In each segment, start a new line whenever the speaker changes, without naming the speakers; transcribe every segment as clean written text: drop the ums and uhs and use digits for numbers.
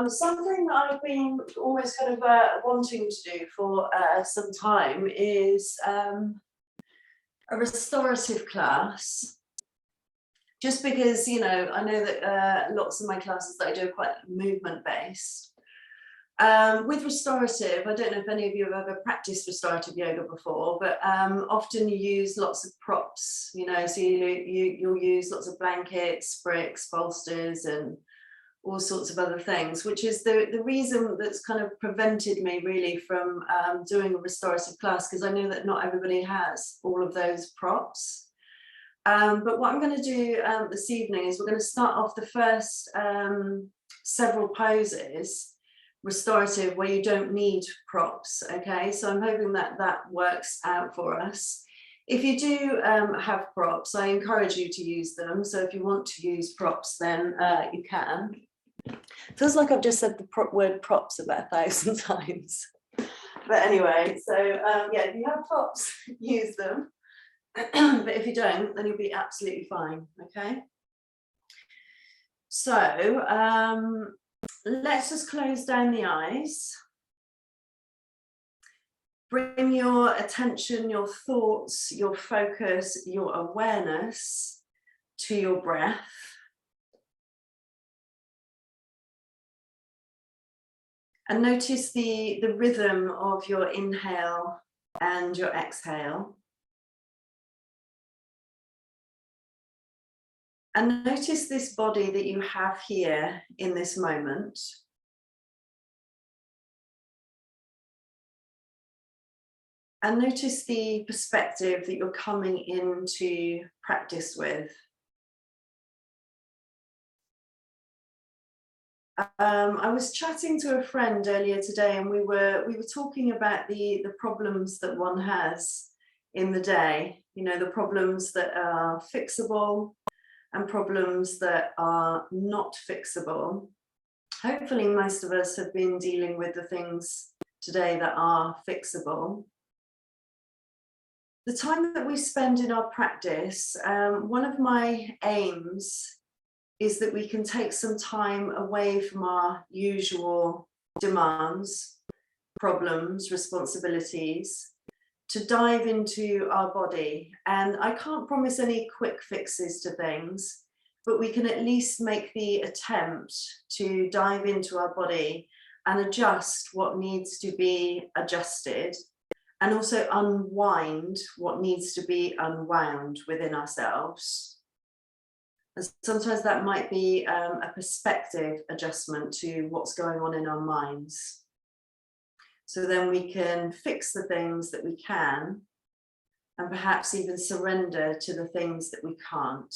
Something that I've been almost kind of wanting to do for some time is a restorative class. Just because, you know, I know that lots of my classes that I do are quite movement based. With restorative, I don't know if any of you have ever practiced restorative yoga before, but often you use lots of props, you know, so you'll use lots of blankets, bricks, bolsters, and all sorts of other things, which is the reason that's kind of prevented me really from doing a restorative class, because I know that not everybody has all of those props. But what I'm going to do this evening is we're going to start off the first several poses, restorative, where you don't need props, okay? So I'm hoping that that works out for us. If you do have props, I encourage you to use them. So if you want to use props, then you can. Feels like I've just said the word props about 1,000 times. But anyway, so yeah, if you have props, use them. But if you don't, then you'll be absolutely fine, okay? So let's just close down the eyes. Bring your attention, your thoughts, your focus, your awareness to your breath. And notice the rhythm of your inhale and your exhale. And notice this body that you have here in this moment. And notice the perspective that you're coming into practice with. I was chatting to a friend earlier today, and we were talking about the problems that one has in the day. You know, the problems that are fixable and problems that are not fixable. Hopefully, most of us have been dealing with the things today that are fixable. The time that we spend in our practice, one of my aims is that we can take some time away from our usual demands, problems, responsibilities, to dive into our body. And I can't promise any quick fixes to things, but we can at least make the attempt to dive into our body and adjust what needs to be adjusted, and also unwind what needs to be unwound within ourselves. And sometimes that might be a perspective adjustment to what's going on in our minds. So then we can fix the things that we can, and perhaps even surrender to the things that we can't.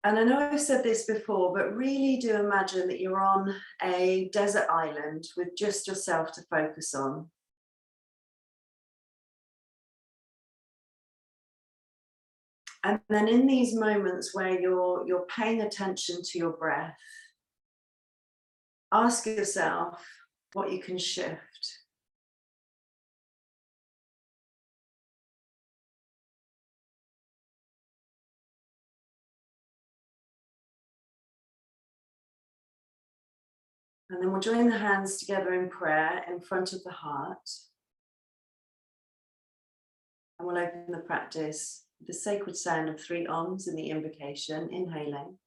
And I know I've said this before, but really do imagine that you're on a desert island with just yourself to focus on. And then in these moments where you're paying attention to your breath, ask yourself what you can shift. And then we'll join the hands together in prayer in front of the heart. And we'll open the practice with the sacred sound of 3 Oms in the invocation, inhaling.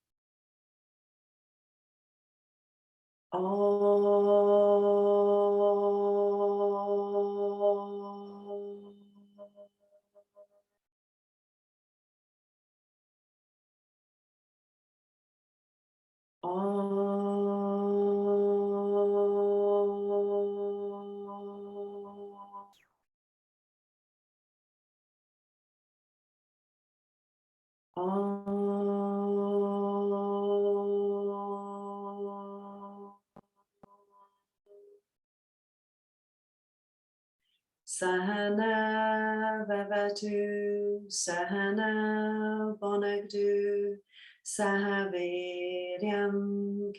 Sahana vavatu, sahana bonagdu, sahaviryam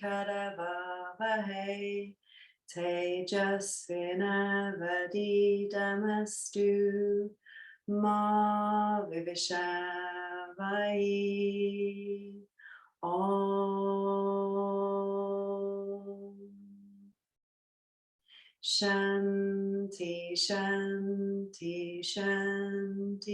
karavavahe, tejasvinavadidamastu, ma vivishavai. Om. Shanti, Shanti, Shanti.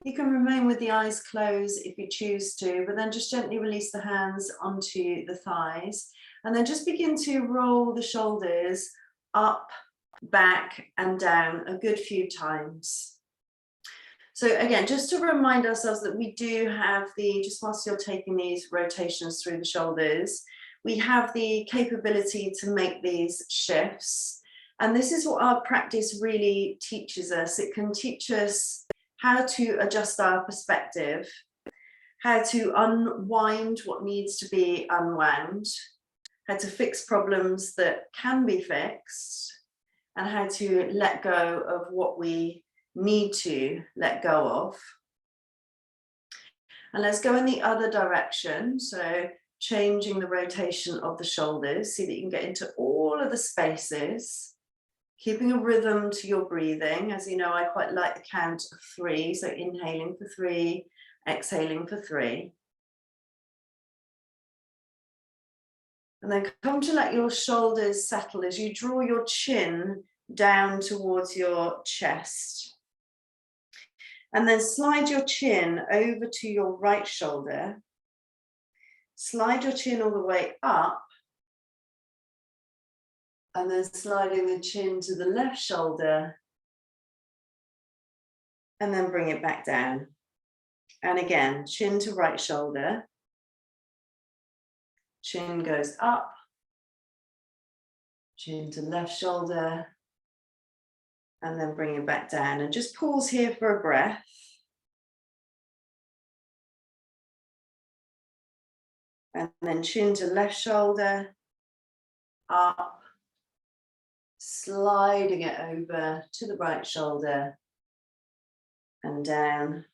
You can remain with the eyes closed if you choose to, but then just gently release the hands onto the thighs, and then just begin to roll the shoulders up, back, and down a good few times. So again, just to remind ourselves that we do have just whilst you're taking these rotations through the shoulders, we have the capability to make these shifts. And this is what our practice really teaches us. It can teach us how to adjust our perspective, how to unwind what needs to be unwound, how to fix problems that can be fixed, and how to let go of what we need to let go of. And let's go in the other direction. So changing the rotation of the shoulders, see that you can get into all of the spaces, keeping a rhythm to your breathing. As you know, I quite like the count of 3. So inhaling for 3, exhaling for 3. And then come to let your shoulders settle as you draw your chin down towards your chest. And then slide your chin over to your right shoulder. Slide your chin all the way up. And then sliding the chin to the left shoulder. And then bring it back down. And again, chin to right shoulder. Chin goes up. Chin to left shoulder. And then bring it back down. And just pause here for a breath. And then chin to left shoulder, up, sliding it over to the right shoulder, and down,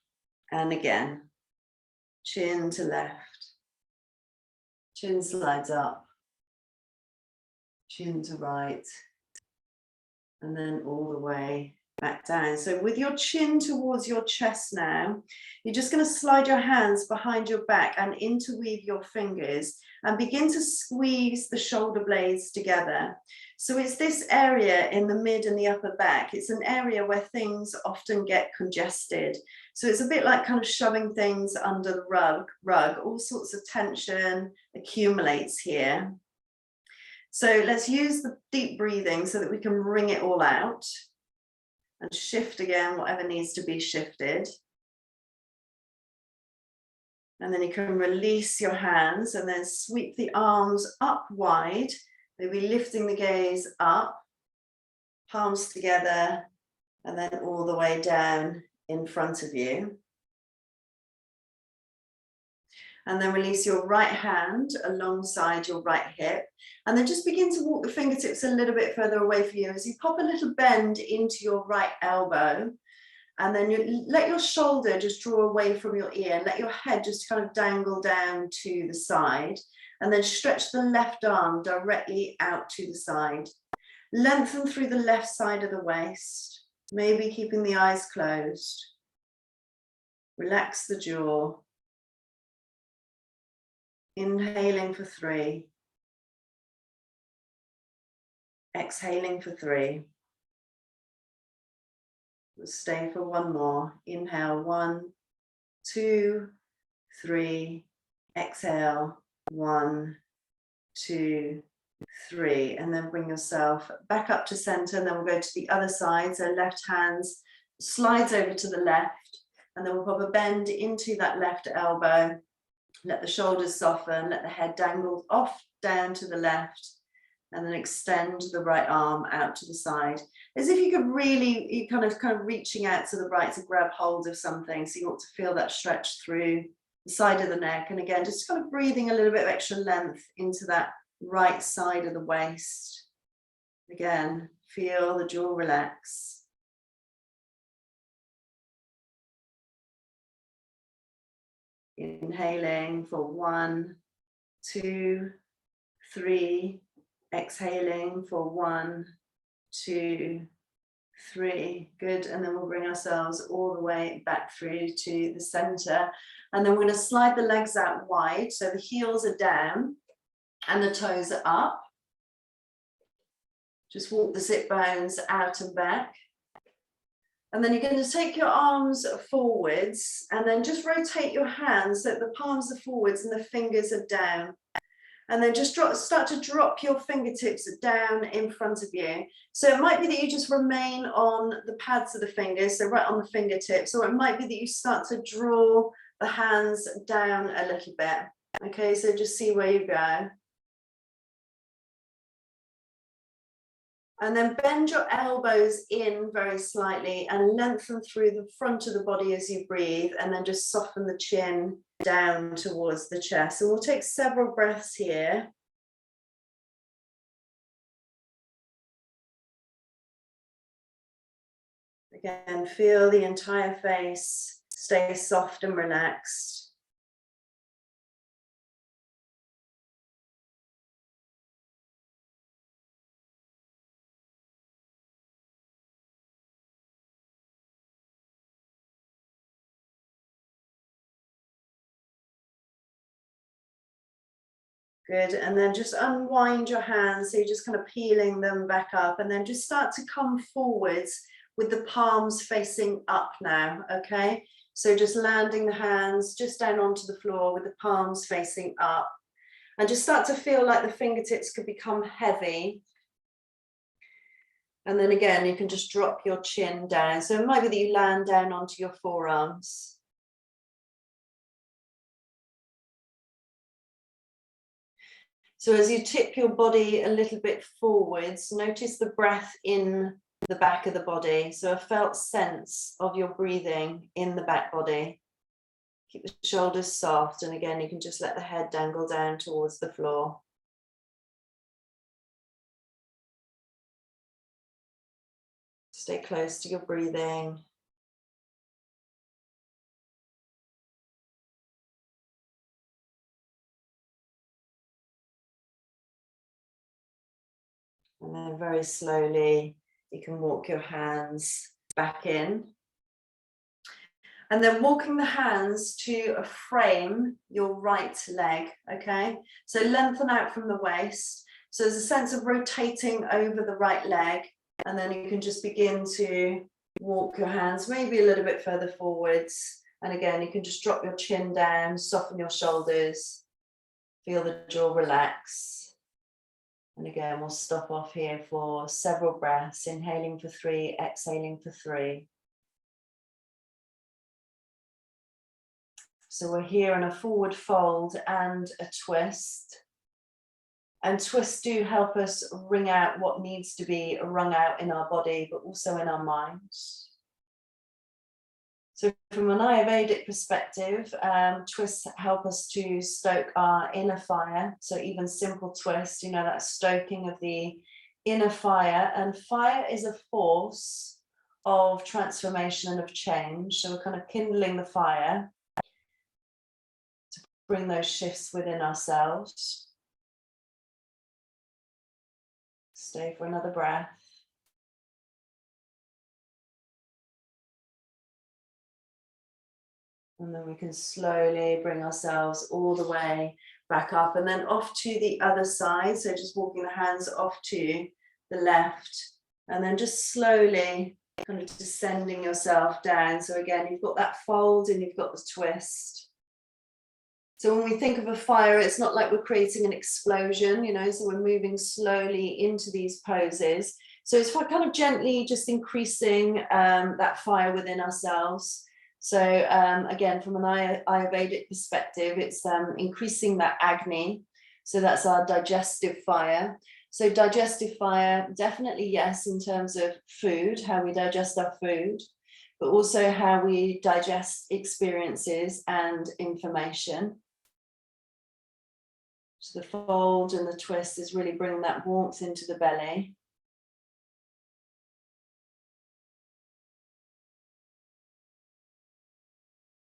and again, chin to left, chin slides up, chin to right, and then all the way back down. So with your chin towards your chest now, you're just going to slide your hands behind your back and interweave your fingers and begin to squeeze the shoulder blades together. So it's this area in the mid and the upper back. It's an area where things often get congested. So it's a bit like kind of shoving things under the rug. All sorts of tension accumulates here. So let's use the deep breathing so that we can wring it all out. And shift again, whatever needs to be shifted. And then you can release your hands and then sweep the arms up wide, maybe lifting the gaze up, palms together, and then all the way down in front of you. And then release your right hand alongside your right hip. And then just begin to walk the fingertips a little bit further away from you as you pop a little bend into your right elbow. And then you let your shoulder just draw away from your ear and let your head just kind of dangle down to the side. And then stretch the left arm directly out to the side. Lengthen through the left side of the waist, maybe keeping the eyes closed. Relax the jaw. Inhaling for 3. Exhaling for 3. We'll stay for 1 more. Inhale, 1, 2, 3. Exhale, 1, 2, 3. And then bring yourself back up to center. And then we'll go to the other side. So left hand slides over to the left. And then we'll pop a bend into that left elbow. Let the shoulders soften, let the head dangle off down to the left, and then extend the right arm out to the side. As if you could really, you kind of reaching out to the right to grab hold of something. So you want to feel that stretch through the side of the neck. And again, just kind of breathing a little bit of extra length into that right side of the waist. Again, feel the jaw relax. Inhaling for 1, 2, 3. Exhaling for 1, 2, 3, good. And then we'll bring ourselves all the way back through to the center. And then we're going to slide the legs out wide. So the heels are down and the toes are up. Just walk the sit bones out and back. And then you're going to take your arms forwards and then just rotate your hands so that the palms are forwards and the fingers are down. And then just start to drop your fingertips down in front of you. So it might be that you just remain on the pads of the fingers, so right on the fingertips, or it might be that you start to draw the hands down a little bit. Okay, so just see where you go. And then bend your elbows in very slightly and lengthen through the front of the body as you breathe, and then just soften the chin down towards the chest. And we'll take several breaths here. Again, feel the entire face stay soft and relaxed. Good, and then just unwind your hands, so you're just kind of peeling them back up, and then just start to come forwards with the palms facing up now, okay? So just landing the hands just down onto the floor with the palms facing up, and just start to feel like the fingertips could become heavy. And then again, you can just drop your chin down. So it might be that you land down onto your forearms. So as you tip your body a little bit forwards, notice the breath in the back of the body. So a felt sense of your breathing in the back body. Keep the shoulders soft. And again, you can just let the head dangle down towards the floor. Stay close to your breathing. And then very slowly, you can walk your hands back in. And then walking the hands to frame your right leg, okay? So lengthen out from the waist. So there's a sense of rotating over the right leg. And then you can just begin to walk your hands maybe a little bit further forwards. And again, you can just drop your chin down, soften your shoulders, feel the jaw relax. And again, we'll stop off here for several breaths, inhaling for 3, exhaling for 3. So we're here in a forward fold and a twist. And twists do help us wring out what needs to be wrung out in our body, but also in our minds. So from an Ayurvedic perspective, twists help us to stoke our inner fire. So even simple twist, you know, that stoking of the inner fire. And fire is a force of transformation and of change. So we're kind of kindling the fire to bring those shifts within ourselves. Stay for another breath. And then we can slowly bring ourselves all the way back up and then off to the other side. So just walking the hands off to the left and then just slowly kind of descending yourself down. So again, you've got that fold and you've got the twist. So when we think of a fire, it's not like we're creating an explosion, you know, so we're moving slowly into these poses. So it's kind of gently just increasing that fire within ourselves. So again, from an Ayurvedic perspective, it's increasing that Agni. So that's our digestive fire. So digestive fire, definitely yes, in terms of food, how we digest our food, but also how we digest experiences and information. So the fold and the twist is really bringing that warmth into the belly.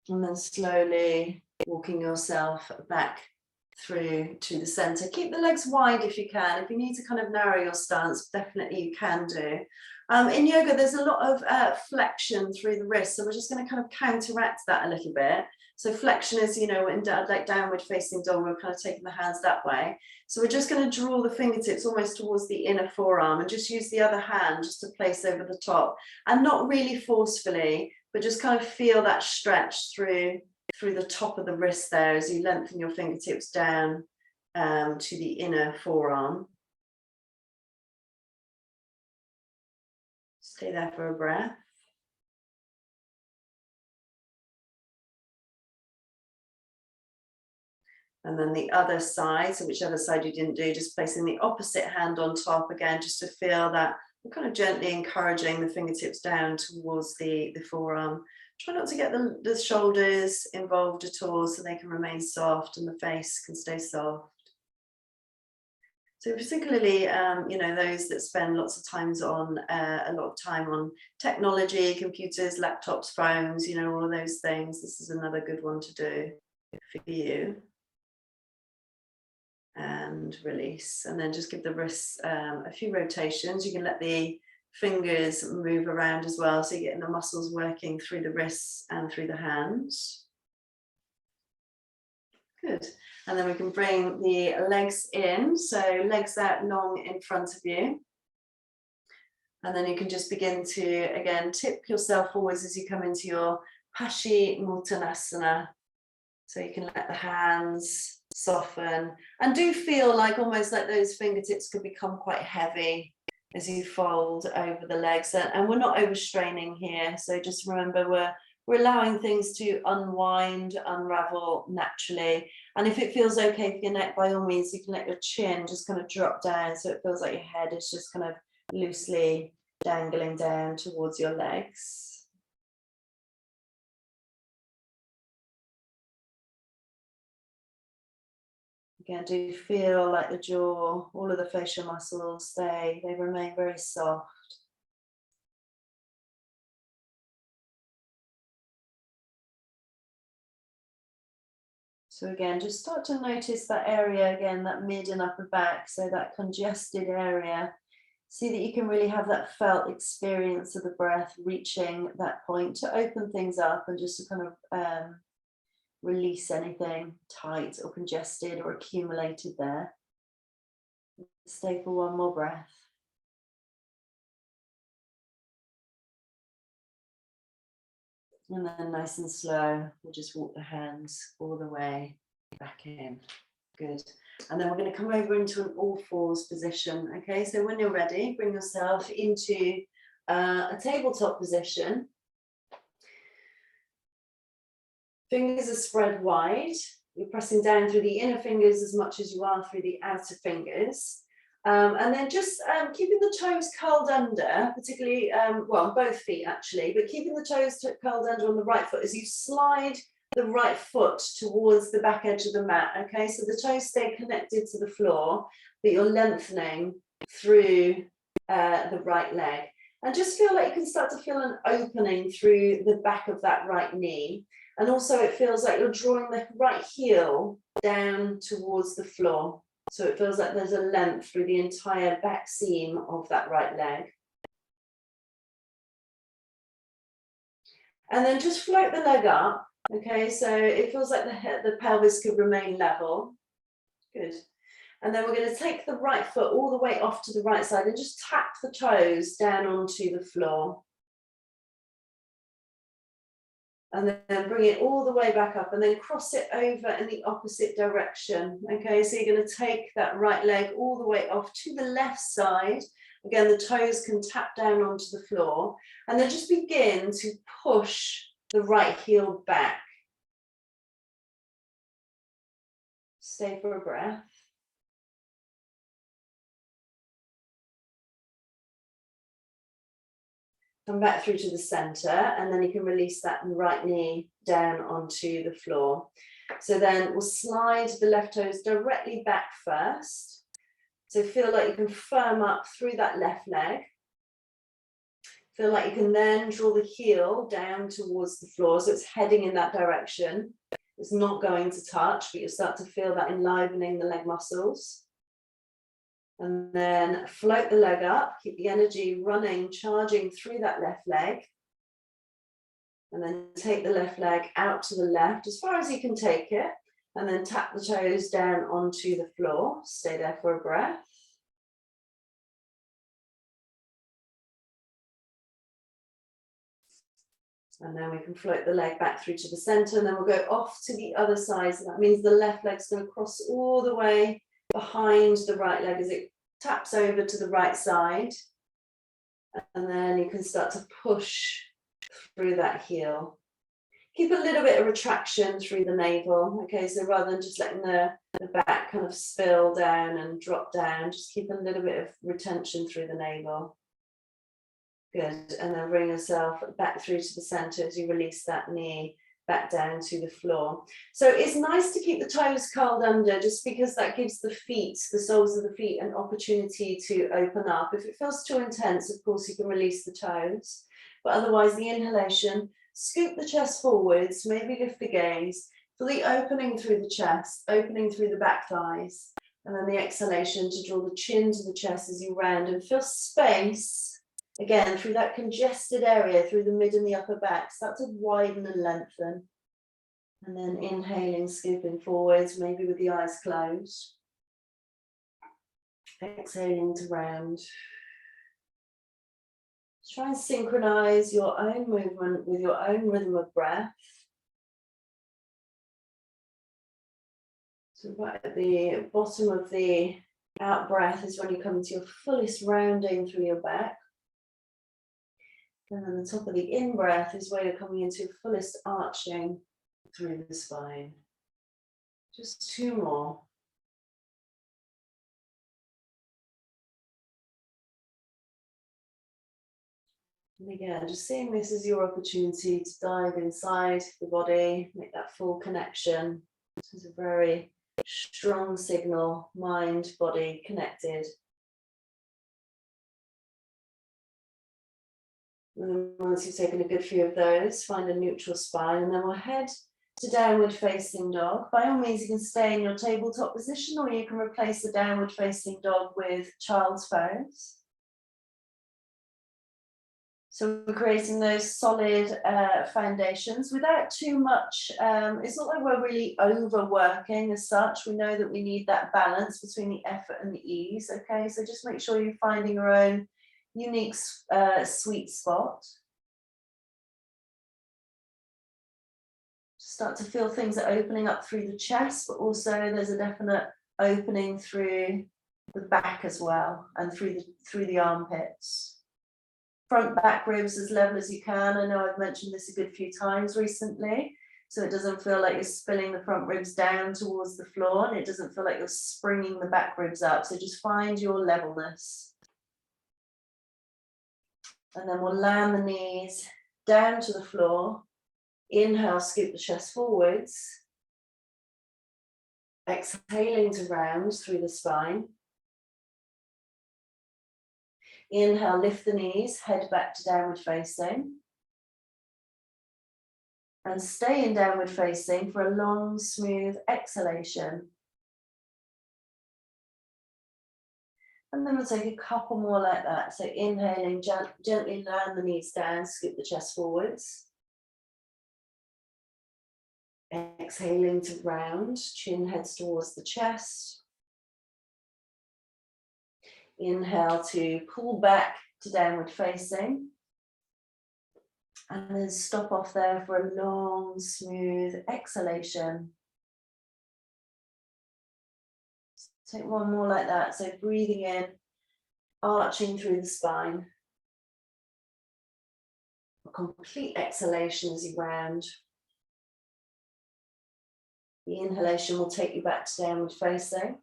And then slowly walking yourself back through to the center. Keep the legs wide if you can. If you need to kind of narrow your stance, definitely you can do. In yoga, there's a lot of flexion through the wrist, so we're just going to kind of counteract that a little bit. So flexion is, you know, in like downward facing dog, we're kind of taking the hands that way. So we're just going to draw the fingertips almost towards the inner forearm and just use the other hand just to place over the top, and not really forcefully, but just kind of feel that stretch through the top of the wrist there as you lengthen your fingertips down to the inner forearm. Stay there for a breath. And then the other side, so whichever side you didn't do, just placing the opposite hand on top again, just to feel that we're kind of gently encouraging the fingertips down towards the forearm. Try not to get the shoulders involved at all, so they can remain soft and the face can stay soft. So particularly, you know, those that spend lots of times on a lot of time on technology, computers, laptops, phones, you know, all of those things. This is another good one to do for you. And release, and then just give the wrists a few rotations. You can let the fingers move around as well, so you're getting the muscles working through the wrists and through the hands. Good. And then we can bring the legs in, so legs out long in front of you. And then you can just begin to, again, tip yourself forwards as you come into your Paschimottanasana. So you can let the hands soften, and do feel like almost like those fingertips could become quite heavy as you fold over the legs, and we're not overstraining here, so just remember we're allowing things to unwind, unravel naturally. And if it feels okay for your neck, by all means you can let your chin just kind of drop down, so it feels like your head is just kind of loosely dangling down towards your legs. Again, do feel like the jaw, all of the facial muscles, they remain very soft. So again, just start to notice that area again, that mid and upper back, so that congested area. See that you can really have that felt experience of the breath reaching that point to open things up and just to kind of release anything tight or congested or accumulated there. Stay for one more breath. And then nice and slow, we'll just walk the hands all the way back in. Good. And then we're going to come over into an all fours position. Okay, so when you're ready, bring yourself into a tabletop position. Fingers are spread wide. You're pressing down through the inner fingers as much as you are through the outer fingers. And then just keeping the toes curled under, particularly, well, both feet actually, but keeping the toes curled under on the right foot as you slide the right foot towards the back edge of the mat. Okay, so the toes stay connected to the floor, but you're lengthening through the right leg. And just feel like you can start to feel an opening through the back of that right knee. And also it feels like you're drawing the right heel down towards the floor. So it feels like there's a length through the entire back seam of that right leg. And then just float the leg up. Okay, so it feels like the pelvis could remain level. Good. And then we're going to take the right foot all the way off to the right side and just tap the toes down onto the floor. And then bring it all the way back up and then cross it over in the opposite direction. Okay, so you're going to take that right leg all the way off to the left side. Again, the toes can tap down onto the floor, and then just begin to push the right heel back. Stay for a breath. Come back through to the center, and then you can release that right knee down onto the floor. So then we'll slide the left toes directly back first. So feel like you can firm up through that left leg. Feel like you can then draw the heel down towards the floor, so it's heading in that direction. It's not going to touch, but you'll start to feel that enlivening the leg muscles. And then float the leg up, keep the energy running, charging through that left leg. And then take the left leg out to the left as far as you can take it. And then tap the toes down onto the floor. Stay there for a breath. And then we can float the leg back through to the center, and then we'll go off to the other side. So that means the left leg's going to cross all the way behind the right leg as it taps over to the right side. And then you can start to push through that heel. Keep a little bit of retraction through the navel. Okay, so rather than just letting the back kind of spill down and drop down, just keep a little bit of retention through the navel. Good, and then bring yourself back through to the center as you release that knee back down to the floor. So it's nice to keep the toes curled under, just because that gives the feet, the soles of the feet, an opportunity to open up. If it feels too intense, of course, you can release the toes, but otherwise the inhalation, scoop the chest forwards, maybe lift the gaze for the opening through the chest, opening through the back thighs, and then the exhalation to draw the chin to the chest as you round and feel space. Again, through that congested area, through the mid and the upper back, start to widen and lengthen. And then inhaling, scooping forwards, maybe with the eyes closed. Exhaling to round. Try and synchronize your own movement with your own rhythm of breath. So right at the bottom of the out breath is when you come into your fullest rounding through your back. And then the top of the in-breath is where you're coming into fullest arching through the spine. Just two more. And again, just seeing this as your opportunity to dive inside the body, make that full connection. This is a very strong signal, mind, body connected. And then once you've taken a good few of those, find a neutral spine, and then we'll head to downward facing dog. By all means, you can stay in your tabletop position, or you can replace the downward facing dog with child's pose. So we're creating those solid foundations without too much. It's not like we're really overworking as such. We know that we need that balance between the effort and the ease. Okay, so just make sure you're finding your own unique sweet spot. Start to feel things are opening up through the chest, but also there's a definite opening through the back as well, and through the armpits. Front back ribs as level as you can. I know I've mentioned this a good few times recently, so it doesn't feel like you're spilling the front ribs down towards the floor, and it doesn't feel like you're springing the back ribs up. So just find your levelness. And then we'll land the knees down to the floor. Inhale, scoop the chest forwards. Exhaling to round through the spine. Inhale, lift the knees, head back to downward facing. And stay in downward facing for a long, smooth exhalation. And then we'll take a couple more like that. So inhaling, gently land the knees down, scoop the chest forwards. Exhaling to round, chin heads towards the chest. Inhale to pull back to downward facing. And then stop off there for a long, smooth exhalation. Take one more like that. So breathing in, arching through the spine. A complete exhalation as you round. The inhalation will take you back to downward facing.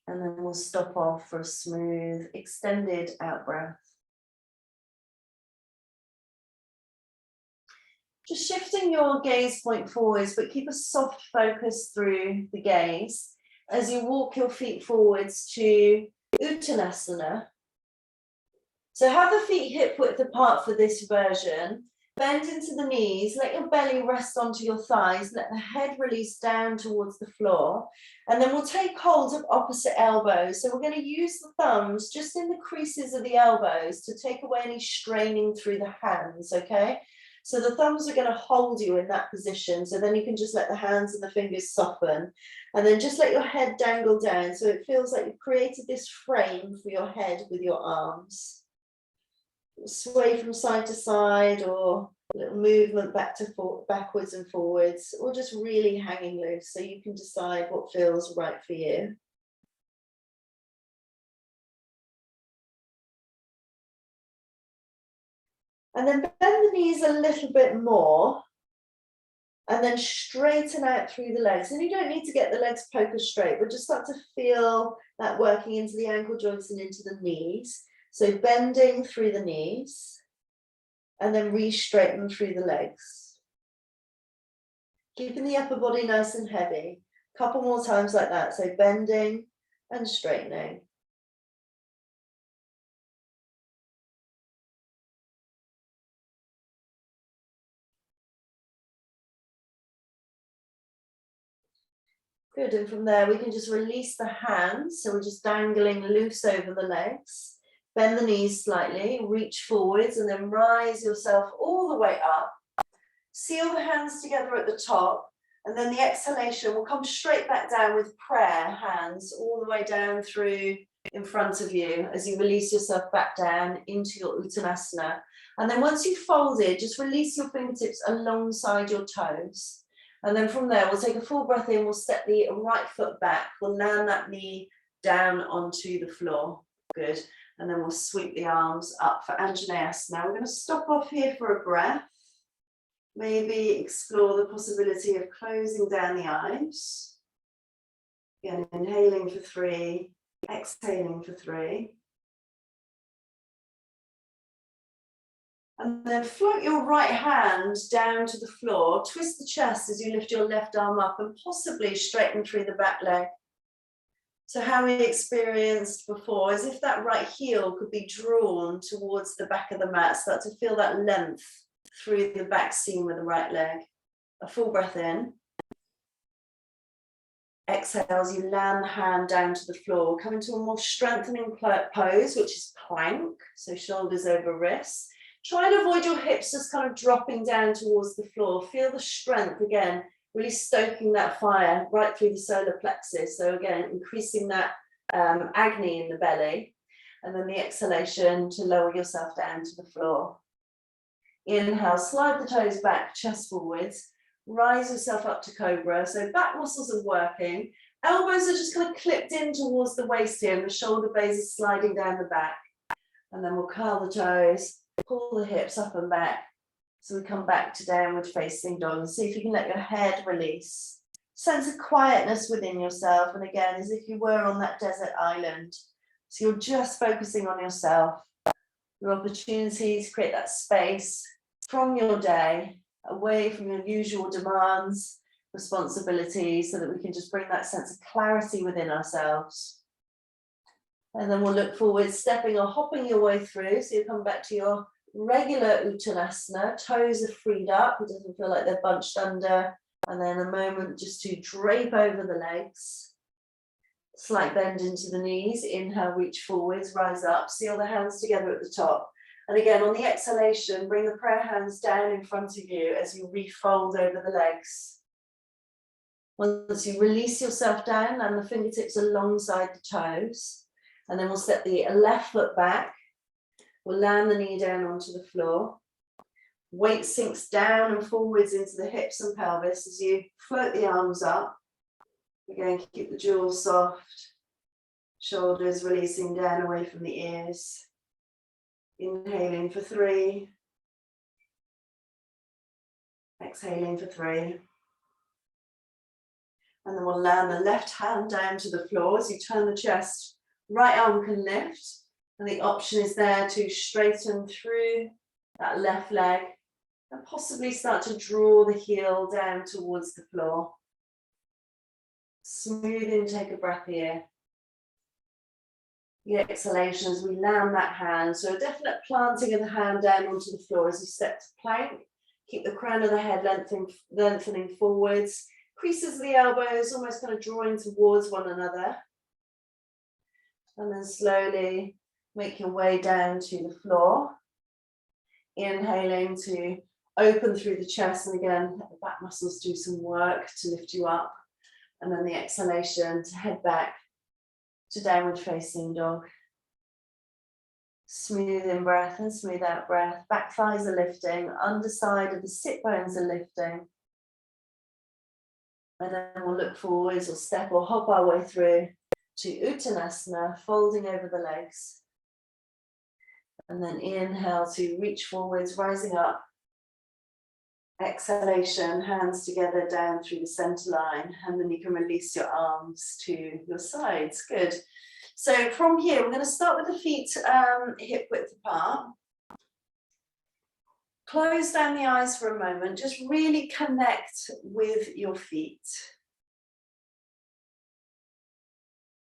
And then we'll stop off for a smooth, extended out breath. Just shifting your gaze point forwards, but keep a soft focus through the gaze as you walk your feet forwards to Uttanasana. So have the feet hip width apart for this version. Bend into the knees, let your belly rest onto your thighs, let the head release down towards the floor. And then we'll take hold of opposite elbows. So we're going to use the thumbs just in the creases of the elbows to take away any straining through the hands, okay? So the thumbs are going to hold you in that position. So then you can just let the hands and the fingers soften. And then just let your head dangle down. So it feels like you've created this frame for your head with your arms. Sway from side to side, or a little movement backwards and forwards, or just really hanging loose, so you can decide what feels right for you. And then bend the knees a little bit more, and then straighten out through the legs. And you don't need to get the legs poker straight, but just start to feel that working into the ankle joints and into the knees. So bending through the knees, and then re-straighten through the legs. Keeping the upper body nice and heavy. A couple more times like that. So bending and straightening. Good, and from there we can just release the hands. So we're just dangling loose over the legs. Bend the knees slightly, reach forwards, and then rise yourself all the way up. Seal the hands together at the top, and then the exhalation will come straight back down with prayer hands all the way down through in front of you as you release yourself back down into your Uttanasana. And then once you've folded, just release your fingertips alongside your toes. And then from there, we'll take a full breath in, we'll step the right foot back, we'll land that knee down onto the floor. Good. And then we'll sweep the arms up for Anjaneyasana. We're going to stop off here for a breath. Maybe explore the possibility of closing down the eyes. Again, inhaling for 3, exhaling for 3. And then float your right hand down to the floor. Twist the chest as you lift your left arm up and possibly straighten through the back leg. So how we experienced before, as if that right heel could be drawn towards the back of the mat. Start to feel that length through the back seam with the right leg. A full breath in. Exhale as you land the hand down to the floor. Come into a more strengthening pose, which is plank. So shoulders over wrists. Try and avoid your hips just kind of dropping down towards the floor. Feel the strength again. Really stoking that fire right through the solar plexus. So again, increasing that agni in the belly. And then the exhalation to lower yourself down to the floor. Inhale, slide the toes back, chest forwards. Rise yourself up to cobra. So back muscles are working. Elbows are just kind of clipped in towards the waist here, and the shoulder blades are sliding down the back. And then we'll curl the toes, pull the hips up and back. So we come back to downward facing dog, and see if you can let your head release. Sense of quietness within yourself, and again, as if you were on that desert island. So you're just focusing on yourself, your opportunities, create that space from your day, away from your usual demands, responsibilities, so that we can just bring that sense of clarity within ourselves. And then we'll look forward, stepping or hopping your way through. So you come back to your regular Uttanasana, toes are freed up, it doesn't feel like they're bunched under, and then a moment just to drape over the legs. Slight bend into the knees, inhale, reach forwards, rise up, seal the hands together at the top. And again, on the exhalation, bring the prayer hands down in front of you as you refold over the legs. Once you release yourself down, and the fingertips alongside the toes, and then we'll step the left foot back. We'll land the knee down onto the floor. Weight sinks down and forwards into the hips and pelvis as you float the arms up. Again, keep the jaw soft. Shoulders releasing down away from the ears. Inhaling for 3. Exhaling for 3. And then we'll land the left hand down to the floor as you turn the chest. Right arm can lift. And the option is there to straighten through that left leg and possibly start to draw the heel down towards the floor. Smooth in, take a breath here. The exhalation as we land that hand. So a definite planting of the hand down onto the floor as you step to plank. Keep the crown of the head lengthening forwards. Creases of the elbows almost kind of drawing towards one another. And then slowly make your way down to the floor. Inhaling to open through the chest, and again, let the back muscles do some work to lift you up. And then the exhalation to head back to downward facing dog. Smooth in breath and smooth out breath. Back thighs are lifting, underside of the sit bones are lifting. And then we'll look forwards or step or hop our way through to Uttanasana, folding over the legs. And then inhale to reach forwards, rising up. Exhalation, hands together down through the center line, and then you can release your arms to your sides. Good. So from here, we're going to start with the feet hip width apart. Close down the eyes for a moment, just really connect with your feet.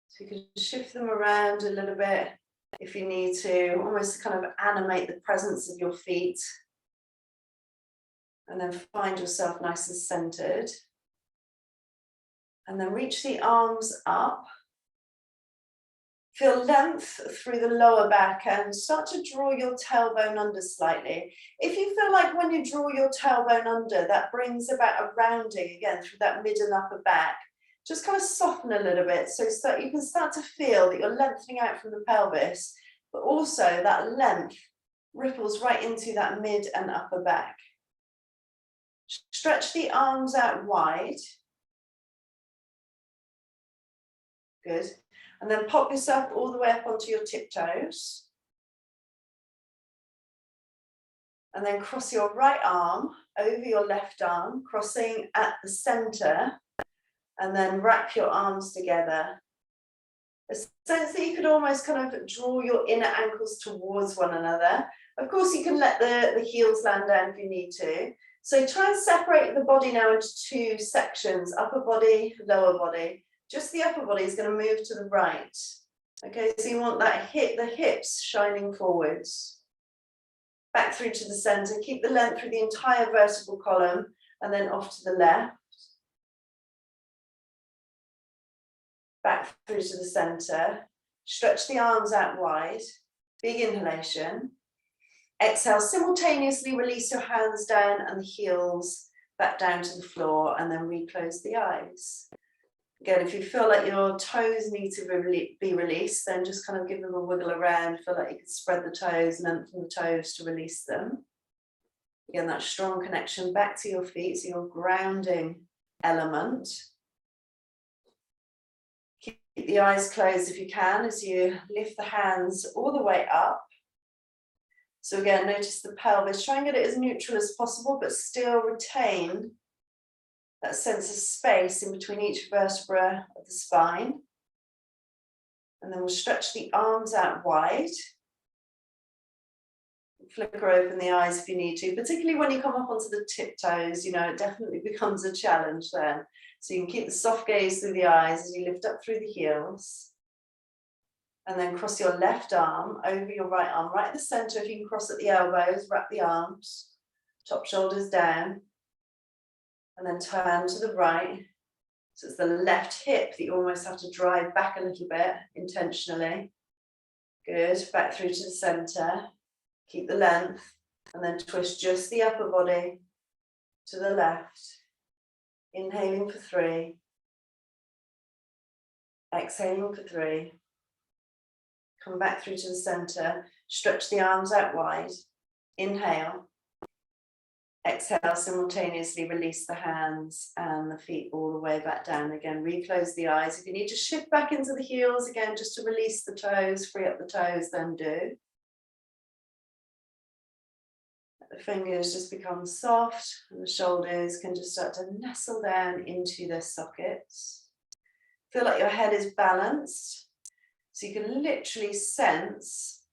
So you can shift them around a little bit if you need to, almost kind of animate the presence of your feet. And then find yourself nice and centered. And then reach the arms up. Feel length through the lower back and start to draw your tailbone under slightly. If you feel like when you draw your tailbone under, that brings about a rounding again through that mid and upper back, just kind of soften a little bit so you can start to feel that you're lengthening out from the pelvis, but also that length ripples right into that mid and upper back. Stretch the arms out wide. Good. And then pop yourself all the way up onto your tiptoes. And then cross your right arm over your left arm, crossing at the center. And then wrap your arms together. A sense that you could almost kind of draw your inner ankles towards one another. Of course, you can let the heels land down if you need to. So try and separate the body now into two sections, upper body, lower body. Just the upper body is going to move to the right. Okay, so you want that the hips shining forwards. Back through to the center, keep the length through the entire vertebral column, and then off to the left. Back through to the center. Stretch the arms out wide. Big inhalation. Exhale, simultaneously release your hands down and the heels back down to the floor, and then reclose the eyes. Again, if you feel like your toes need to be released, then just kind of give them a wiggle around. Feel like you can spread the toes, lengthen the toes to release them. Again, that strong connection back to your feet, so your grounding element. Keep the eyes closed if you can as you lift the hands all the way up. So again, notice the pelvis, try and get it as neutral as possible, but still retain that sense of space in between each vertebra of the spine. And then we'll stretch the arms out wide. Flicker open the eyes if you need to, particularly when you come up onto the tiptoes, you know, it definitely becomes a challenge then. So you can keep the soft gaze through the eyes as you lift up through the heels. And then cross your left arm over your right arm, right at the center. If you can cross at the elbows, wrap the arms, top shoulders down. And then turn to the right. So it's the left hip that you almost have to drive back a little bit intentionally. Good, back through to the center. Keep the length. And then twist just the upper body to the left. Inhaling for 3. Exhaling for 3. Come back through to the center. Stretch the arms out wide. Inhale. Exhale, simultaneously release the hands and the feet all the way back down again. Reclose the eyes. If you need to shift back into the heels again, just to release the toes, free up the toes, then do. Let the fingers just become soft and the shoulders can just start to nestle down into their sockets. Feel like your head is balanced. So you can literally sense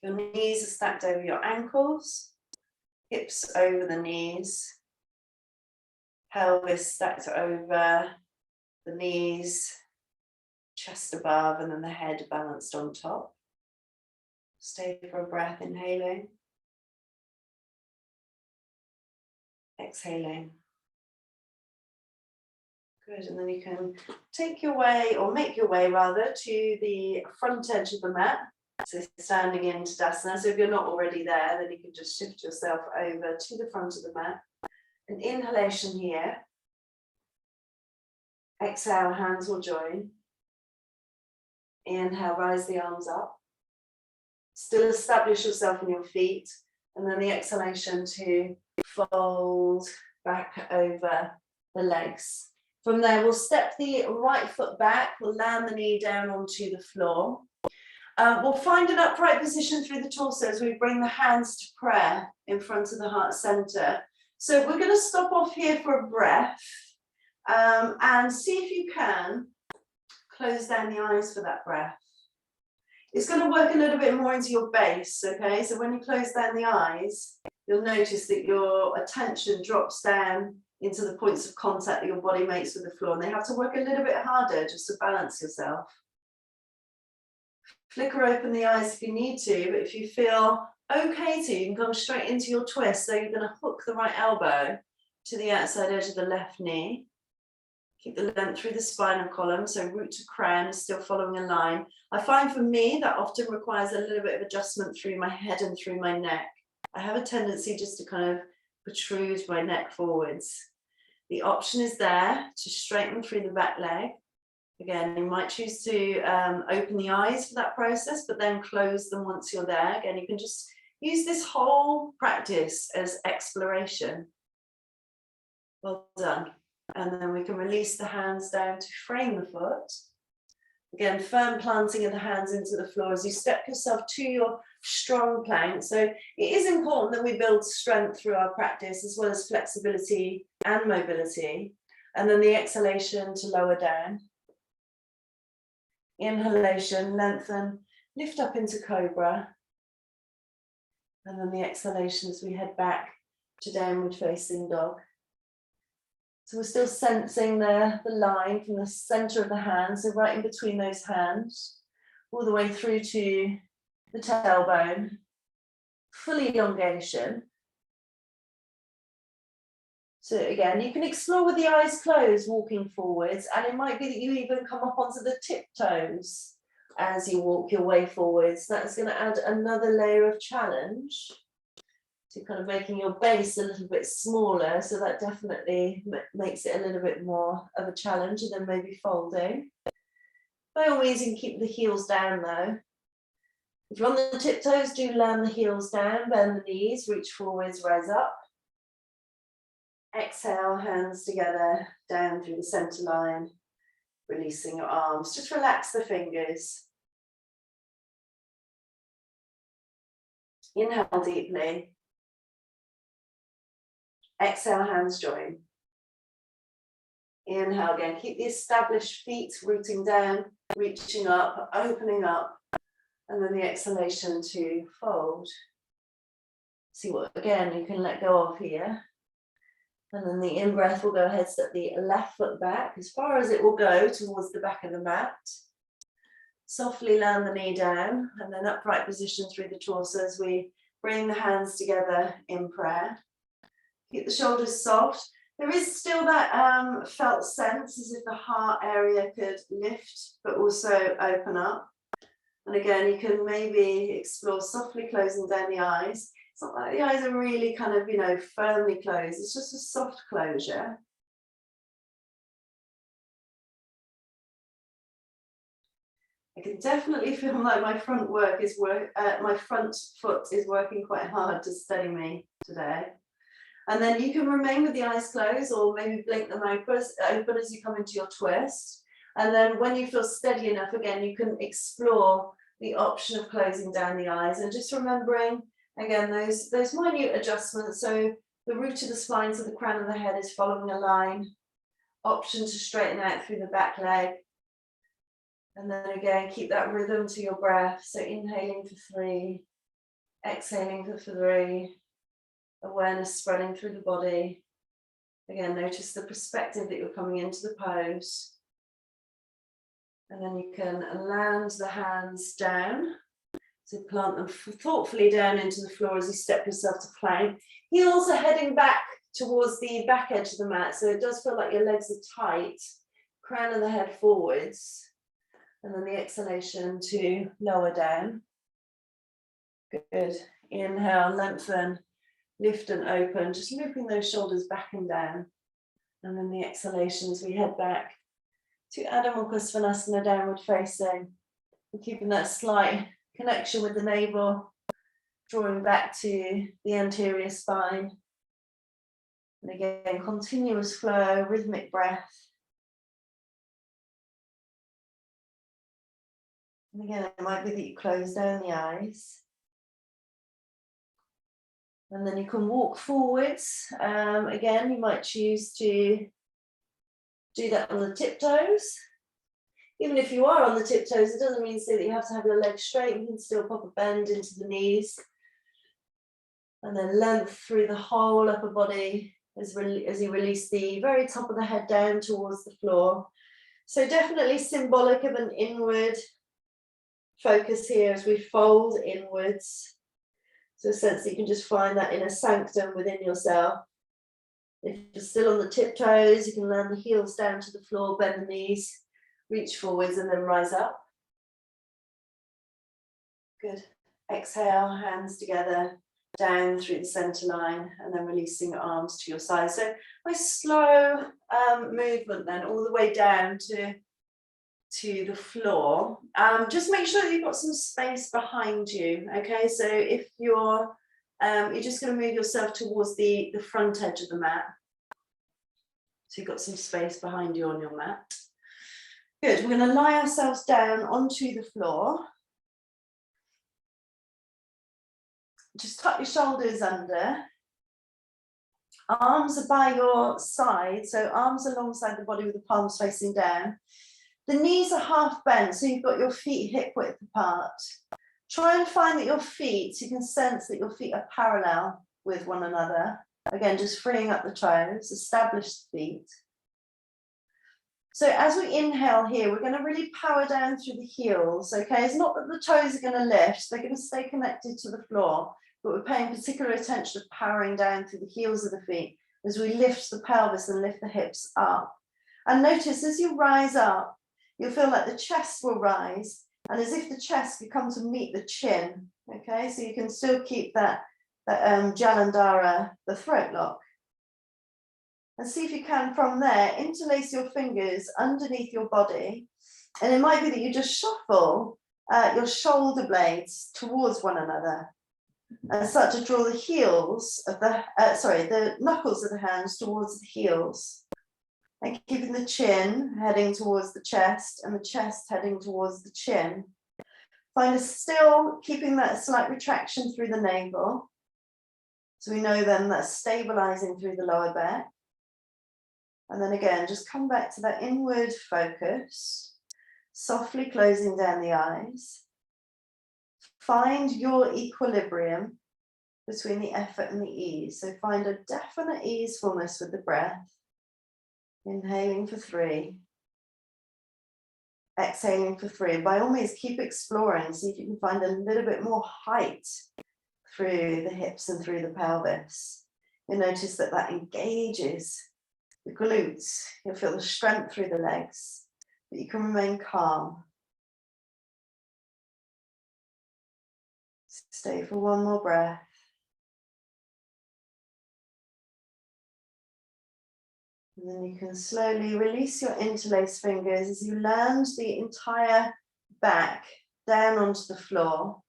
your knees are stacked over your ankles, hips over the knees, pelvis stacked over the knees, chest above, and then the head balanced on top. Stay for a breath, inhaling. Exhaling. Good, and then you can take your way, or make your way rather, to the front edge of the mat. So standing in Tadasana. So if you're not already there, then you can just shift yourself over to the front of the mat. An inhalation here. Exhale, hands will join. Inhale, rise the arms up. Still establish yourself in your feet. And then the exhalation to fold back over the legs. From there, we'll step the right foot back. We'll land the knee down onto the floor. We'll find an upright position through the torso as we bring the hands to prayer in front of the heart center. So we're going to stop off here for a breath and see if you can close down the eyes for that breath. It's going to work a little bit more into your base, okay? So when you close down the eyes, you'll notice that your attention drops down into the points of contact that your body makes with the floor, and they have to work a little bit harder just to balance yourself. Flicker open the eyes if you need to, but if you feel okay to, you can come straight into your twist. So you're going to hook the right elbow to the outside edge of the left knee. Keep the length through the spinal column, so root to crown is still following a line. I find for me that often requires a little bit of adjustment through my head and through my neck. I have a tendency just to kind of protrude my neck forwards. The option is there to straighten through the back leg. Again, you might choose to open the eyes for that process, but then close them once you're there. Again, you can just use this whole practice as exploration. Well done. And then we can release the hands down to frame the foot. Again, firm planting of the hands into the floor as you step yourself to your strong plank. So it is important that we build strength through our practice, as well as flexibility and mobility. And then the exhalation to lower down. Inhalation, lengthen, lift up into cobra. And then the exhalation as we head back to downward facing dog. So we're still sensing the line from the center of the hand, so right in between those hands, all the way through to the tailbone. Full elongation. So again, you can explore with the eyes closed, walking forwards, and it might be that you even come up onto the tiptoes as you walk your way forwards. That's going to add another layer of challenge to kind of making your base a little bit smaller. So that definitely makes it a little bit more of a challenge, and then maybe folding. By all means, you can keep the heels down though. If you're on the tiptoes, do land the heels down, bend the knees, reach forwards, rise up. Exhale, hands together, down through the center line, releasing your arms. Just relax the fingers. Inhale deeply. Exhale, hands join. Inhale again. Keep the established feet rooting down, reaching up, opening up, and then the exhalation to fold. See what, again, you can let go of here. And then the in-breath will go ahead, step the left foot back as far as it will go towards the back of the mat. Softly land the knee down, and then upright position through the torso as we bring the hands together in prayer. Keep the shoulders soft. There is still that felt sense as if the heart area could lift, but also open up. And again, you can maybe explore softly closing down the eyes. It's not like the eyes are really kind of, firmly closed. It's just a soft closure. I can definitely feel like my front foot is working quite hard to steady me today. And then you can remain with the eyes closed, or maybe blink them open as you come into your twist. And then when you feel steady enough, again, you can explore the option of closing down the eyes and just remembering, again, those minute adjustments. So the root of the spine to the crown of the head is following a line. Option to straighten out through the back leg. And then again, keep that rhythm to your breath. So inhaling for 3, exhaling for 3. Awareness spreading through the body. Again, notice the perspective that you're coming into the pose. And then you can land the hands down. So plant them thoughtfully down into the floor as you step yourself to plank. Heels are heading back towards the back edge of the mat. So it does feel like your legs are tight. Crown of the head forwards. And then the exhalation to lower down. Good. Inhale, lengthen, lift and open. Just looping those shoulders back and down. And then the exhalation as we head back to Adho Mukha Svanasana, downward facing. We're keeping that slight connection with the navel, drawing back to the anterior spine. And again, continuous flow, rhythmic breath. And again, it might be that you close down the eyes. And then you can walk forwards. Again, you might choose to do that on the tiptoes. Even if you are on the tiptoes, it doesn't mean to say that you have to have your legs straight. You can still pop a bend into the knees. And then length through the whole upper body as you release the very top of the head down towards the floor. So definitely symbolic of an inward focus here as we fold inwards. So a sense that you can just find that inner sanctum within yourself. If you're still on the tiptoes, you can land the heels down to the floor, bend the knees, reach forwards and then rise up. Good. Exhale, hands together, down through the center line, and then releasing your arms to your side. So a slow movement then all the way down to the floor. Just make sure that you've got some space behind you. Okay, so if you're just going to move yourself towards the front edge of the mat. So you've got some space behind you on your mat. Good, we're going to lie ourselves down onto the floor. Just tuck your shoulders under. Arms are by your side, so arms alongside the body with the palms facing down. The knees are half bent, so you've got your feet hip width apart. Try and find that your feet, you can sense that your feet are parallel with one another. Again, just freeing up the toes, establish the feet. So as we inhale here, we're going to really power down through the heels, okay? It's not that the toes are going to lift, they're going to stay connected to the floor, but we're paying particular attention to powering down through the heels of the feet as we lift the pelvis and lift the hips up. And notice as you rise up, you'll feel like the chest will rise, and as if the chest could come to meet the chin, okay? So you can still keep that Jalandhara, the throat lock. And see if you can, from there, interlace your fingers underneath your body. And it might be that you just shuffle your shoulder blades towards one another and start to draw the heels of the knuckles of the hands towards the heels. And keeping the chin heading towards the chest and the chest heading towards the chin. Find still keeping that slight retraction through the navel. So we know then that's stabilizing through the lower back. And then again, just come back to that inward focus, softly closing down the eyes. Find your equilibrium between the effort and the ease. So find a definite easefulness with the breath. Inhaling for 3. Exhaling for 3. By all means, keep exploring. See if you can find a little bit more height through the hips and through the pelvis. You'll notice that that engages the glutes. You'll feel the strength through the legs, but you can remain calm. Stay for one more breath. And then you can slowly release your interlaced fingers as you land the entire back down onto the floor.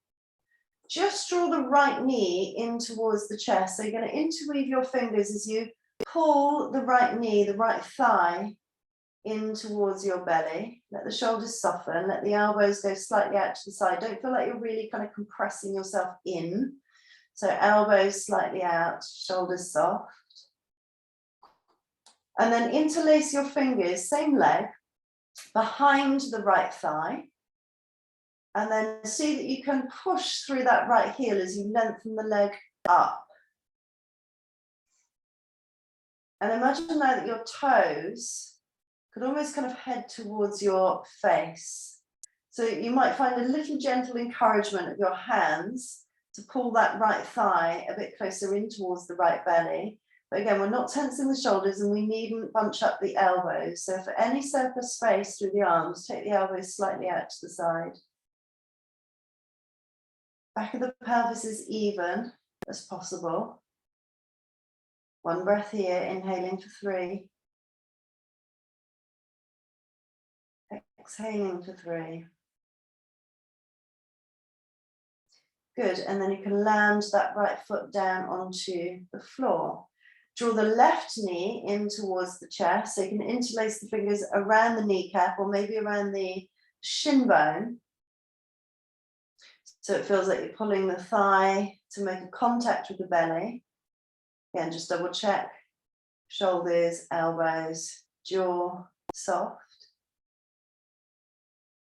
Just draw the right knee in towards the chest. So you're going to interweave your fingers as you pull the right knee, the right thigh in towards your belly. Let the shoulders soften. Let the elbows go slightly out to the side. Don't feel like you're really kind of compressing yourself in. So elbows slightly out, shoulders soft. And then interlace your fingers, same leg, behind the right thigh. And then see that you can push through that right heel as you lengthen the leg up. And imagine now that your toes could almost kind of head towards your face. So you might find a little gentle encouragement of your hands to pull that right thigh a bit closer in towards the right belly. But again, we're not tensing the shoulders and we needn't bunch up the elbows. So for any surplus space through the arms, take the elbows slightly out to the side. Back of the pelvis is even as possible. One breath here, inhaling for 3. Exhaling for 3. Good, and then you can land that right foot down onto the floor. Draw the left knee in towards the chest, so you can interlace the fingers around the kneecap or maybe around the shin bone. So it feels like you're pulling the thigh to make a contact with the belly. Again, just double check. Shoulders, elbows, jaw, soft.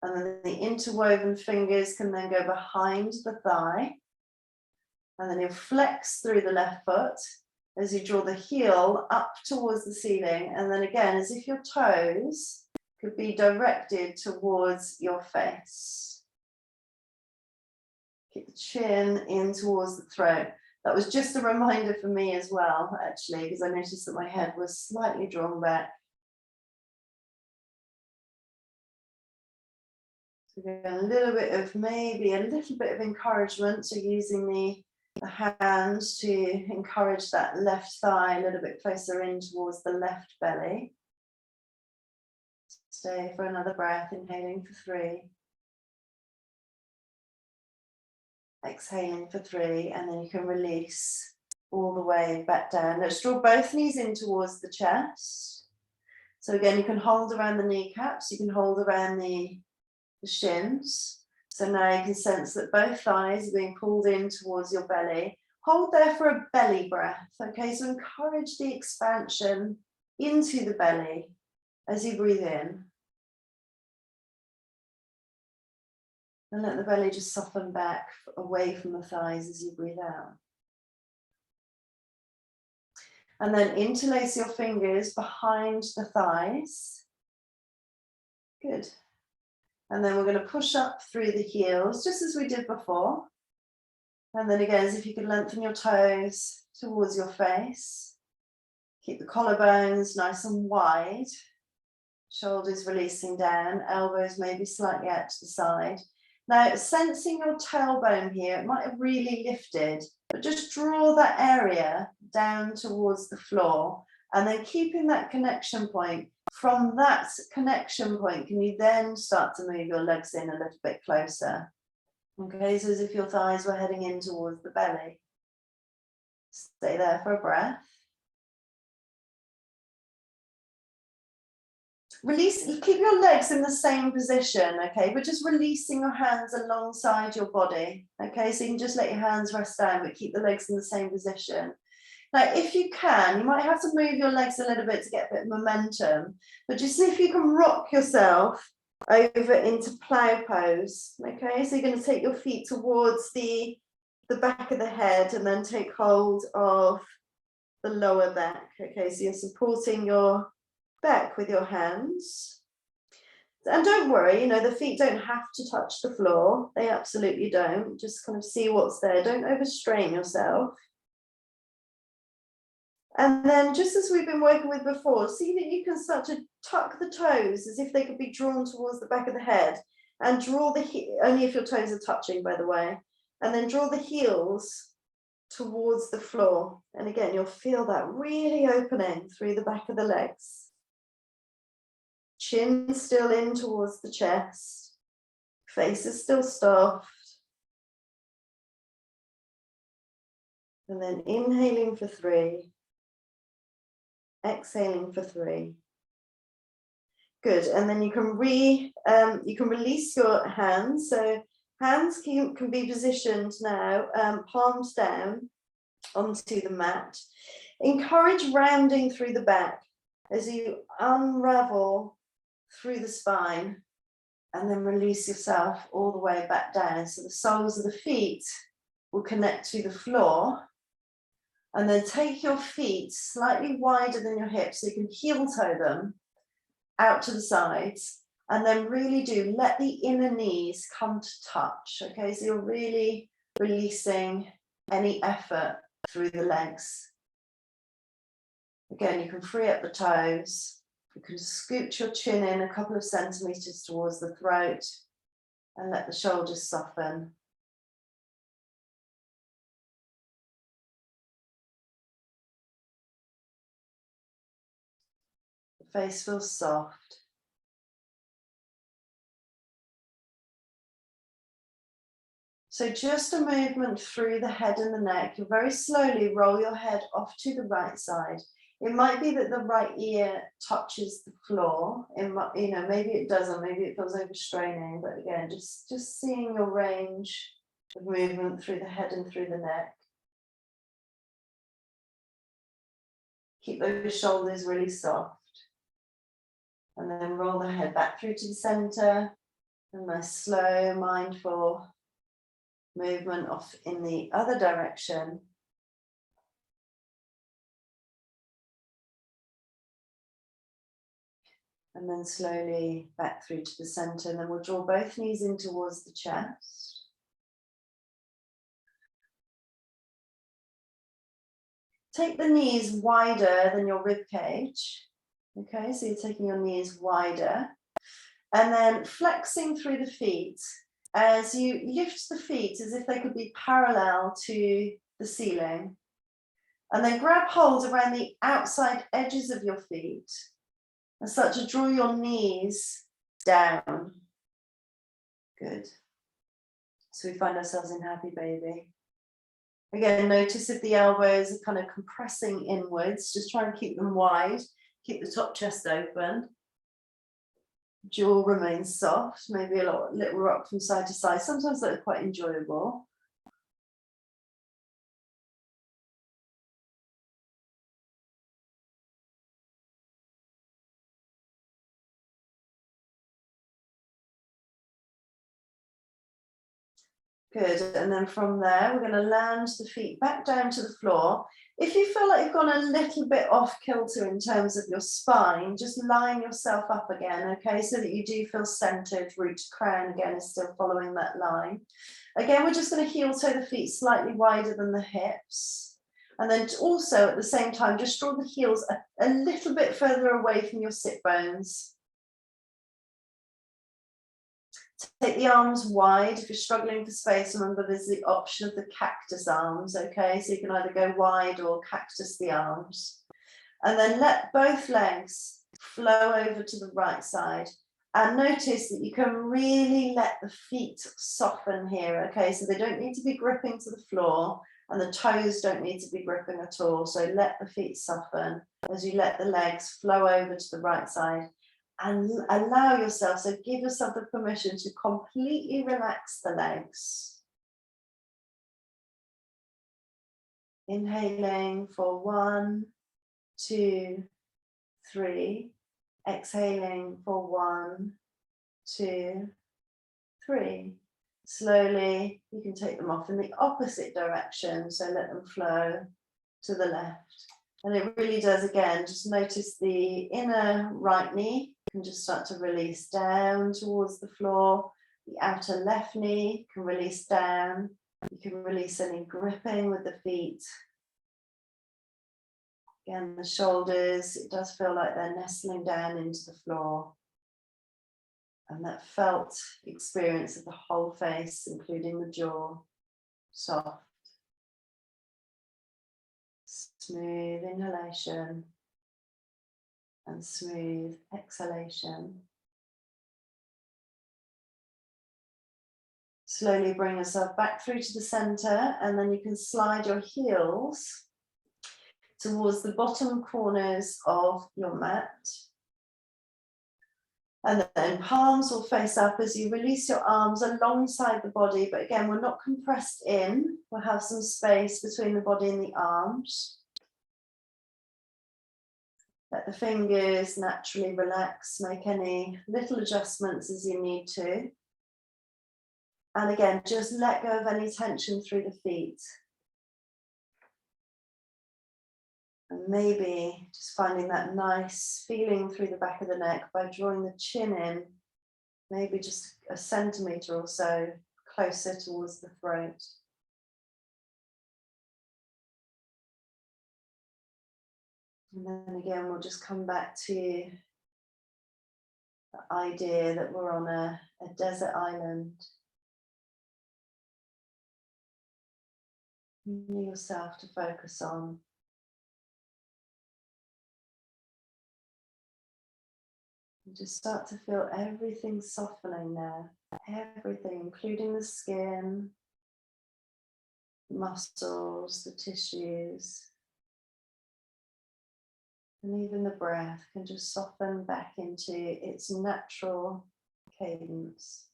And then the interwoven fingers can then go behind the thigh. And then you'll flex through the left foot as you draw the heel up towards the ceiling. And then again, as if your toes could be directed towards your face. Keep the chin in towards the throat. That was just a reminder for me as well, actually, because I noticed that my head was slightly drawn back. So a little bit of, maybe a little bit of encouragement. So using the hands to encourage that left thigh a little bit closer in towards the left belly. Stay for another breath, inhaling for 3. Exhaling for 3, and then you can release all the way back down. Let's draw both knees in towards the chest. So again, you can hold around the kneecaps, you can hold around the shins. So now you can sense that both thighs are being pulled in towards your belly. Hold there for a belly breath. Okay, so encourage the expansion into the belly as you breathe in. And let the belly just soften back away from the thighs as you breathe out. And then interlace your fingers behind the thighs. Good. And then we're going to push up through the heels, just as we did before. And then again, as if you could lengthen your toes towards your face. Keep the collarbones nice and wide. Shoulders releasing down, elbows maybe slightly out to the side. Now, sensing your tailbone here, it might have really lifted, but just draw that area down towards the floor and then keeping that connection point. From that connection point, can you then start to move your legs in a little bit closer? Okay, so as if your thighs were heading in towards the belly. Stay there for a breath. Release, keep your legs in the same position, okay, but just releasing your hands alongside your body, okay, so you can just let your hands rest down, but keep the legs in the same position. Now, if you can, you might have to move your legs a little bit to get a bit of momentum, but just see if you can rock yourself over into plow pose, okay, so you're going to take your feet towards the back of the head and then take hold of the lower back, okay, so you're supporting your back with your hands. And don't worry, you know, the feet don't have to touch the floor. They absolutely don't. Just kind of see what's there. Don't overstrain yourself. And then just as we've been working with before, see that you can start to tuck the toes as if they could be drawn towards the back of the head and draw the, only if your toes are touching, by the way, and then draw the heels towards the floor. And again, you'll feel that really opening through the back of the legs. Chin still in towards the chest, face is still soft. And then inhaling for 3, exhaling for 3. Good, and then you can release your hands. So hands can be positioned now, palms down onto the mat. Encourage rounding through the back as you unravel through the spine and then release yourself all the way back down. So the soles of the feet will connect to the floor, and then take your feet slightly wider than your hips so you can heel toe them, out to the sides, and then really do let the inner knees come to touch. Okay, so you're really releasing any effort through the legs. Again, you can free up the toes. You can scoot your chin in a couple of centimeters towards the throat and let the shoulders soften. The face feels soft. So just a movement through the head and the neck. You very slowly roll your head off to the right side. It might be that the right ear touches the floor. It might, maybe it doesn't, maybe it feels overstraining, but again, just seeing your range of movement through the head and through the neck. Keep those shoulders really soft. And then roll the head back through to the center. And nice, slow, mindful movement off in the other direction. And then slowly back through to the center. And then we'll draw both knees in towards the chest. Take the knees wider than your rib cage. Okay, so you're taking your knees wider. And then flexing through the feet as you lift the feet as if they could be parallel to the ceiling. And then grab hold around the outside edges of your feet and start to draw your knees down. Good. So we find ourselves in happy baby. Again, notice if the elbows are kind of compressing inwards, just try and keep them wide, keep the top chest open. Jaw remains soft, maybe a little rock from side to side. Sometimes that's quite enjoyable. Good, and then from there, we're going to land the feet back down to the floor. If you feel like you've gone a little bit off kilter in terms of your spine, just line yourself up again, okay, so that you do feel centered. Root to crown again is still following that line. Again, we're just going to heel toe the feet slightly wider than the hips. And then also at the same time, just draw the heels a little bit further away from your sit bones. Take the arms wide. If you're struggling for space, remember there's the option of the cactus arms, okay? So you can either go wide or cactus the arms. And then let both legs flow over to the right side. And notice that you can really let the feet soften here, okay? So they don't need to be gripping to the floor and the toes don't need to be gripping at all. So let the feet soften as you let the legs flow over to the right side. And allow yourself, so give yourself the permission to completely relax the legs. Inhaling for 1, 2, 3. Exhaling for 1, 2, 3. Slowly, you can take them off in the opposite direction, so let them flow to the left. And it really does, again, just notice the inner right knee. You can just start to release down towards the floor. The outer left knee can release down. You can release any gripping with the feet. Again, the shoulders, it does feel like they're nestling down into the floor. And that felt experience of the whole face, including the jaw, soft. Smooth inhalation and smooth exhalation. Slowly bring yourself back through to the center, and then you can slide your heels towards the bottom corners of your mat. And then palms will face up as you release your arms alongside the body, but again, we're not compressed in. We'll have some space between the body and the arms. Let the fingers naturally relax, make any little adjustments as you need to. And again, just let go of any tension through the feet. And maybe just finding that nice feeling through the back of the neck by drawing the chin in, maybe just a centimetre or so closer towards the throat. And then again, we'll just come back to the idea that we're on a desert island. You yourself to focus on. And just start to feel everything softening there. Everything, including the skin, the muscles, the tissues. And even the breath can just soften back into its natural cadence,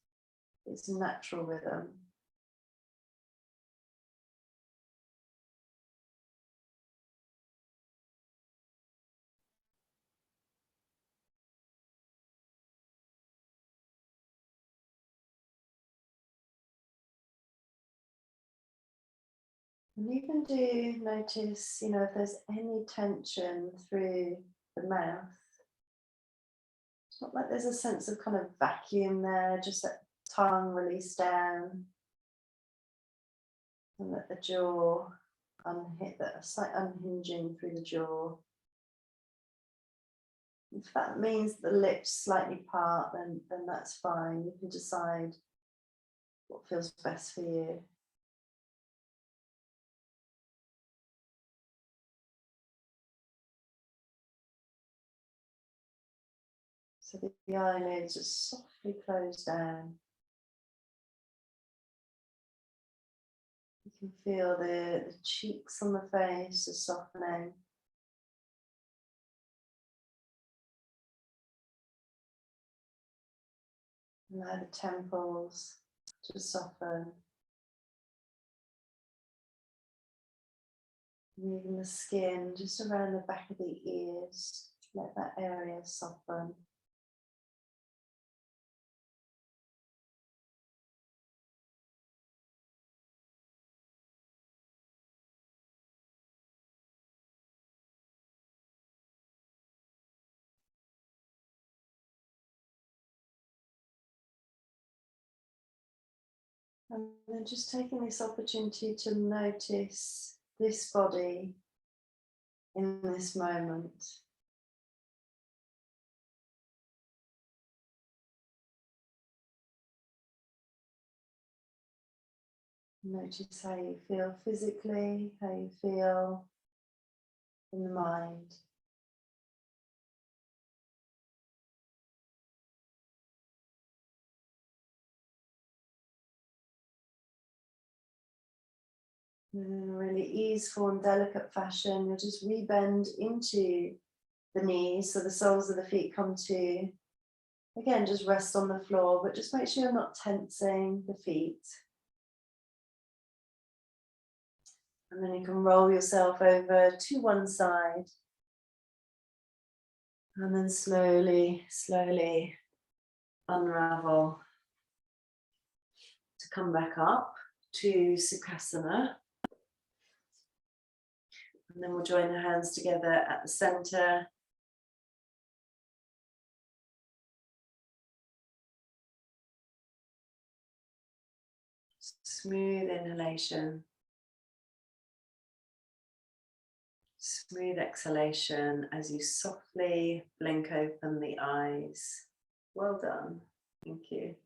its natural rhythm. And even do notice, if there's any tension through the mouth. It's not like there's a sense of kind of vacuum there, just that tongue released down. And let the jaw unhit, that slight unhinging through the jaw. If that means the lips slightly part, then that's fine. You can decide what feels best for you. So the eyelids just softly close down. You can feel the cheeks on the face are softening. Allow the temples to soften. And even the skin just around the back of the ears, let that area soften. And then just taking this opportunity to notice this body in this moment. Notice how you feel physically, how you feel in the mind. And in a really easeful and delicate fashion, you'll just rebend into the knees so the soles of the feet come to. Again, just rest on the floor, but just make sure you're not tensing the feet. And then you can roll yourself over to one side. And then slowly, slowly unravel to come back up to Sukhasana. And then we'll join the hands together at the center. Smooth inhalation. Smooth exhalation as you softly blink open the eyes. Well done. Thank you.